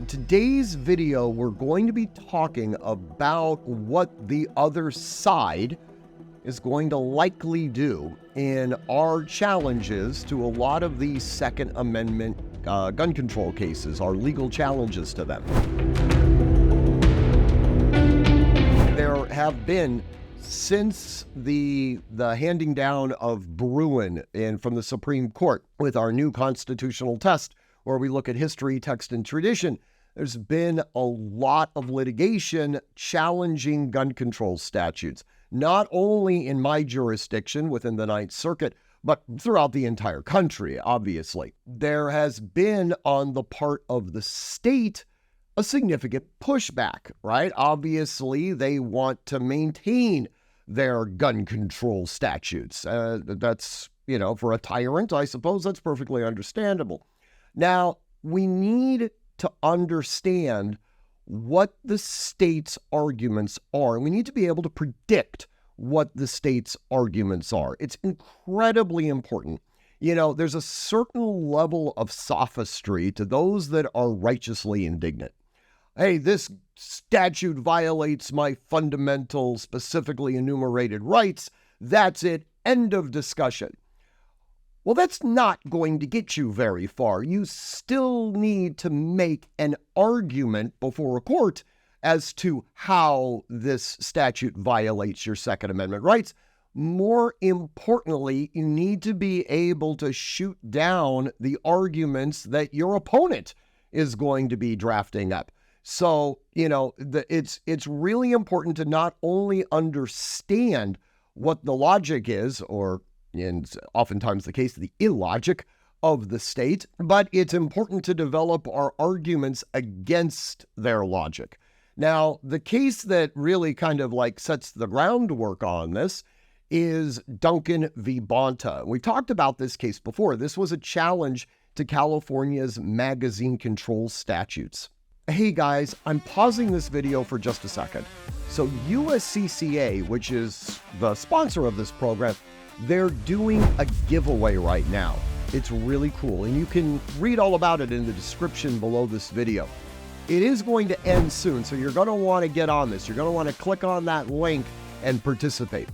today's video, we're going to be talking about what the other side is going to likely do in our challenges to a lot of these Second Amendment gun control cases, our legal challenges to them. There have been, since the handing down of Bruin from the Supreme Court with our new constitutional test, where we look at history, text, and tradition, there's been a lot of litigation challenging gun control statutes, not only in my jurisdiction within the Ninth Circuit, but throughout the entire country, obviously. There has been, on the part of the state, a significant pushback, right? Obviously, they want to maintain their gun control statutes. That's, for a tyrant, I suppose that's perfectly understandable. Now, we need to understand what the state's arguments are. We need to be able to predict what the state's arguments are. It's incredibly important. There's a certain level of sophistry to those that are righteously indignant. Hey, this statute violates my fundamental, specifically enumerated rights. That's it. End of discussion. Well, that's not going to get you very far. You still need to make an argument before a court as to how this statute violates your Second Amendment rights. More importantly, you need to be able to shoot down the arguments that your opponent is going to be drafting up. So, it's really important to not only understand what the logic is, or in oftentimes the case, the illogic of the state, but it's important to develop our arguments against their logic. Now, the case that really kind of sets the groundwork on this is Duncan v. Bonta. We talked about this case before. This was a challenge to California's magazine control statutes. Hey guys, I'm pausing this video for just a second. So USCCA, which is the sponsor of this program, they're doing a giveaway right now. It's really cool, and you can read all about it in the description below this video. It is going to end soon, so you're going to want to get on this. You're going to want to click on that link and participate.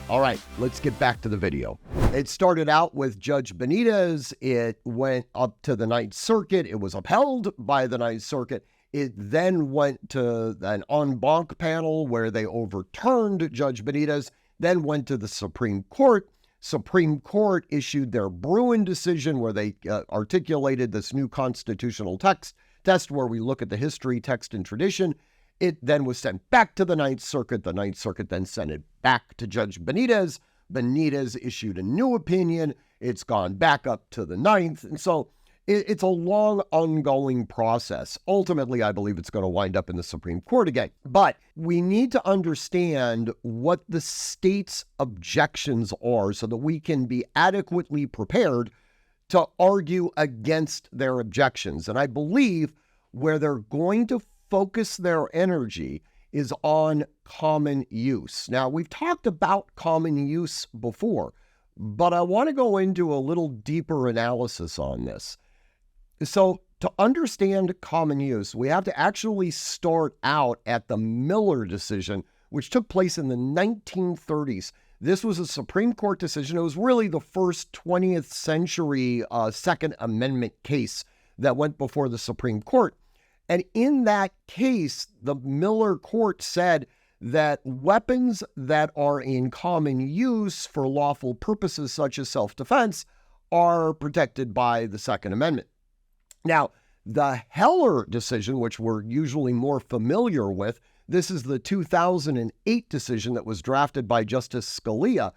All right, let's get back to the video. It started out with Judge Benitez. It went up to the Ninth Circuit. It was upheld by the Ninth Circuit. It then went to an en banc panel where they overturned Judge Benitez, then went to the Supreme Court. Supreme Court issued their Bruin decision where they articulated this new constitutional test where we look at the history, text, and tradition. It then was sent back to the Ninth Circuit. The Ninth Circuit then sent it back to Judge Benitez. Benitez issued a new opinion. It's gone back up to the Ninth. And so it's a long, ongoing process. Ultimately, I believe it's going to wind up in the Supreme Court again. But we need to understand what the state's objections are so that we can be adequately prepared to argue against their objections. And I believe where they're going to focus their energy is on common use. Now, we've talked about common use before, but I want to go into a little deeper analysis on this. So to understand common use, we have to actually start out at the Miller decision, which took place in the 1930s. This was a Supreme Court decision. It was really the first 20th century Second Amendment case that went before the Supreme Court. And in that case, the Miller court said that weapons that are in common use for lawful purposes such as self-defense are protected by the Second Amendment. Now, the Heller decision, which we're usually more familiar with, this is the 2008 decision that was drafted by Justice Scalia.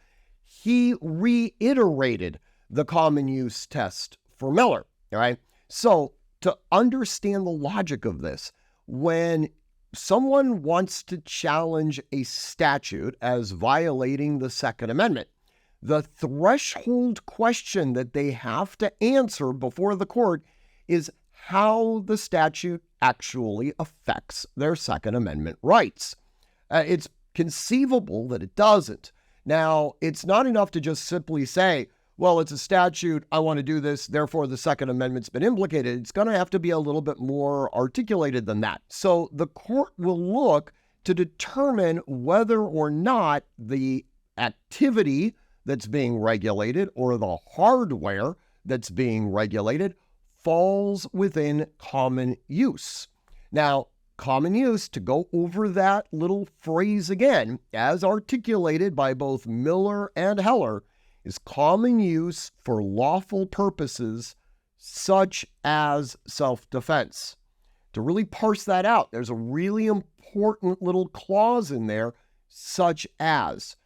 He reiterated the common use test for Miller, all right? So to understand the logic of this, when someone wants to challenge a statute as violating the Second Amendment, the threshold question that they have to answer before the court is how the statute actually affects their Second Amendment rights. It's conceivable that it doesn't. Now, it's not enough to just simply say, well, it's a statute, I want to do this, therefore the Second Amendment's been implicated. It's going to have to be a little bit more articulated than that. So the court will look to determine whether or not the activity that's being regulated or the hardware that's being regulated falls within common use. Now, common use, to go over that little phrase again, as articulated by both Miller and Heller, is common use for lawful purposes such as self-defense. To really parse that out, there's a really important little clause in there, such as.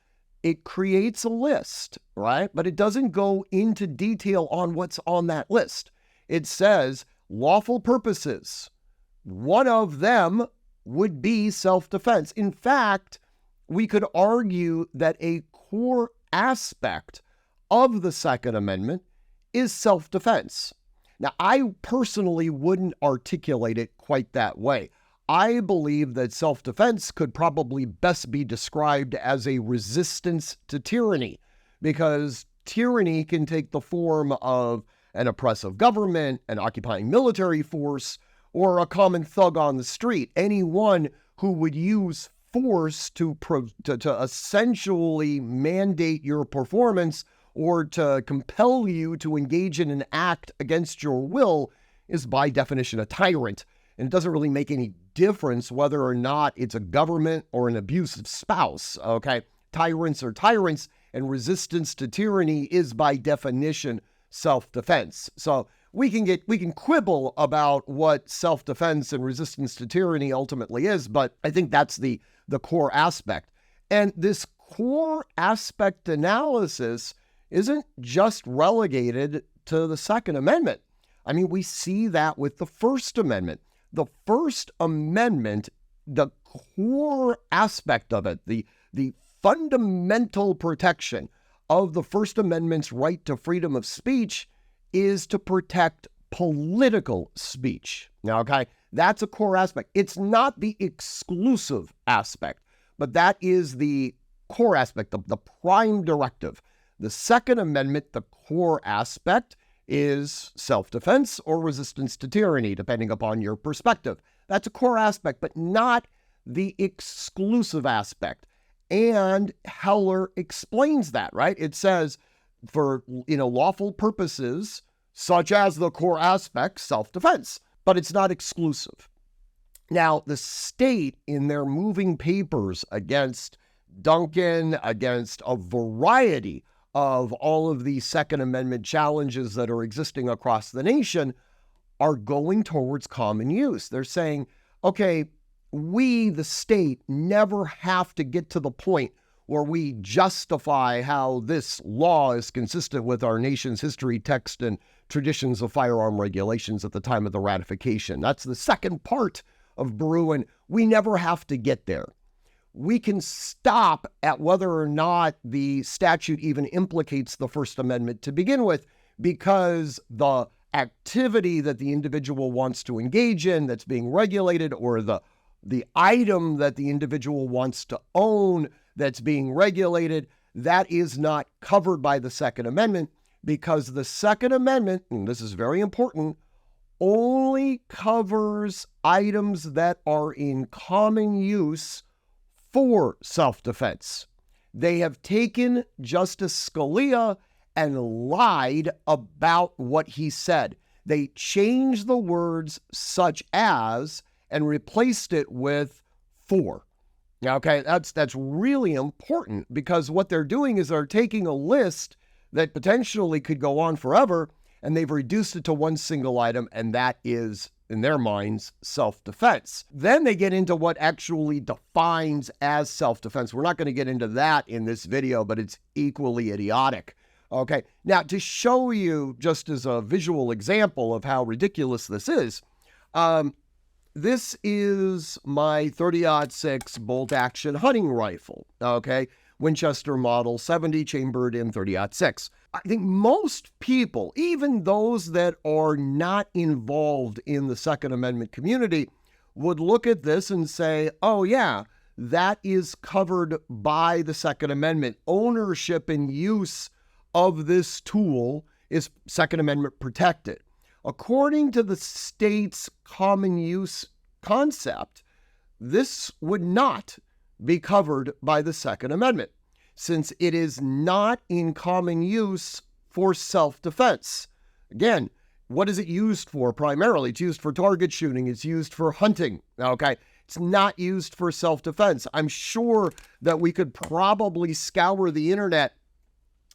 It creates a list, right? But it doesn't go into detail on what's on that list. It says lawful purposes. One of them would be self-defense. In fact, we could argue that a core aspect of the Second Amendment is self-defense. Now, I personally wouldn't articulate it quite that way. I believe that self-defense could probably best be described as a resistance to tyranny, because tyranny can take the form of an oppressive government, an occupying military force, or a common thug on the street. Anyone who would use force to essentially mandate your performance or to compel you to engage in an act against your will is by definition a tyrant. And it doesn't really make any difference whether or not it's a government or an abusive spouse, okay? Tyrants are tyrants, and resistance to tyranny is by definition self-defense. So we can quibble about what self-defense and resistance to tyranny ultimately is, but I think that's the core aspect. And this core aspect analysis isn't just relegated to the Second Amendment. I mean, we see that with the First Amendment. The First Amendment, the core aspect of it, the fundamental protection of the First Amendment's right to freedom of speech is to protect political speech. Now, okay, that's a core aspect. It's not the exclusive aspect, but that is the core aspect, the prime directive. The Second Amendment, the core aspect, is self-defense or resistance to tyranny, depending upon your perspective. That's a core aspect, but not the exclusive aspect. And Heller explains that, right? It says, for lawful purposes, such as the core aspect, self-defense, but it's not exclusive. Now, the state, in their moving papers against Duncan, against a variety of all of these Second Amendment challenges that are existing across the nation, are going towards common use. They're saying, okay, we, the state, never have to get to the point where we justify how this law is consistent with our nation's history, text, and traditions of firearm regulations at the time of the ratification. That's the second part of Bruin. We never have to get there. We can stop at whether or not the statute even implicates the First Amendment to begin with, because the activity that the individual wants to engage in that's being regulated, or the item that the individual wants to own that's being regulated, that is not covered by the Second Amendment, because the Second Amendment, and this is very important, only covers items that are in common use for self-defense. They have taken Justice Scalia and lied about what he said. They changed the words such as and replaced it with for. Okay, that's really important, because what they're doing is they're taking a list that potentially could go on forever, and they've reduced it to one single item, and that is, in their minds, self-defense. Then they get into what actually defines as self-defense. We're not going to get into that in this video, but it's equally idiotic. Okay, now to show you, just as a visual example of how ridiculous this is my .30-06 bolt-action hunting rifle, okay? Winchester Model 70, chambered in .30-06. I think most people, even those that are not involved in the Second Amendment community, would look at this and say, oh yeah, that is covered by the Second Amendment. Ownership and use of this tool is Second Amendment protected. According to the state's common use concept, this would not be covered by the Second Amendment, since it is not in common use for self-defense. Again, what is it used for primarily? It's used for target shooting. It's used for hunting. Okay. It's not used for self-defense. I'm sure that we could probably scour the internet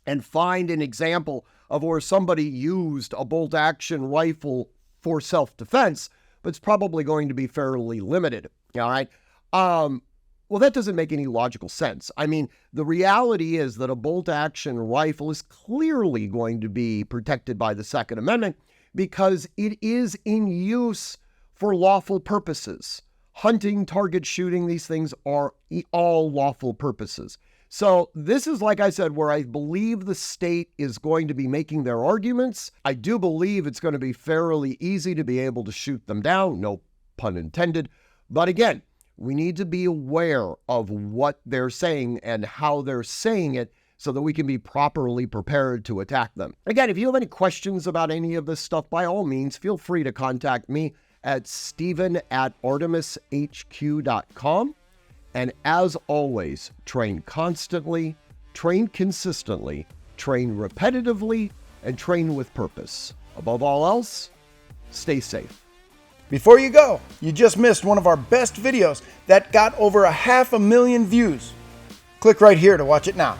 and find an example of where somebody used a bolt-action rifle for self-defense, but it's probably going to be fairly limited. All right. Well, that doesn't make any logical sense. I mean, the reality is that a bolt-action rifle is clearly going to be protected by the Second Amendment because it is in use for lawful purposes. Hunting, target shooting, these things are all lawful purposes. So this is, like I said, where I believe the state is going to be making their arguments. I do believe it's going to be fairly easy to be able to shoot them down, no pun intended. But again, we need to be aware of what they're saying and how they're saying it so that we can be properly prepared to attack them. Again, if you have any questions about any of this stuff, by all means, feel free to contact me at steven@artemishq.com. And as always, train constantly, train consistently, train repetitively, and train with purpose. Above all else, stay safe. Before you go, you just missed one of our best videos that got over 500,000 views. Click right here to watch it now.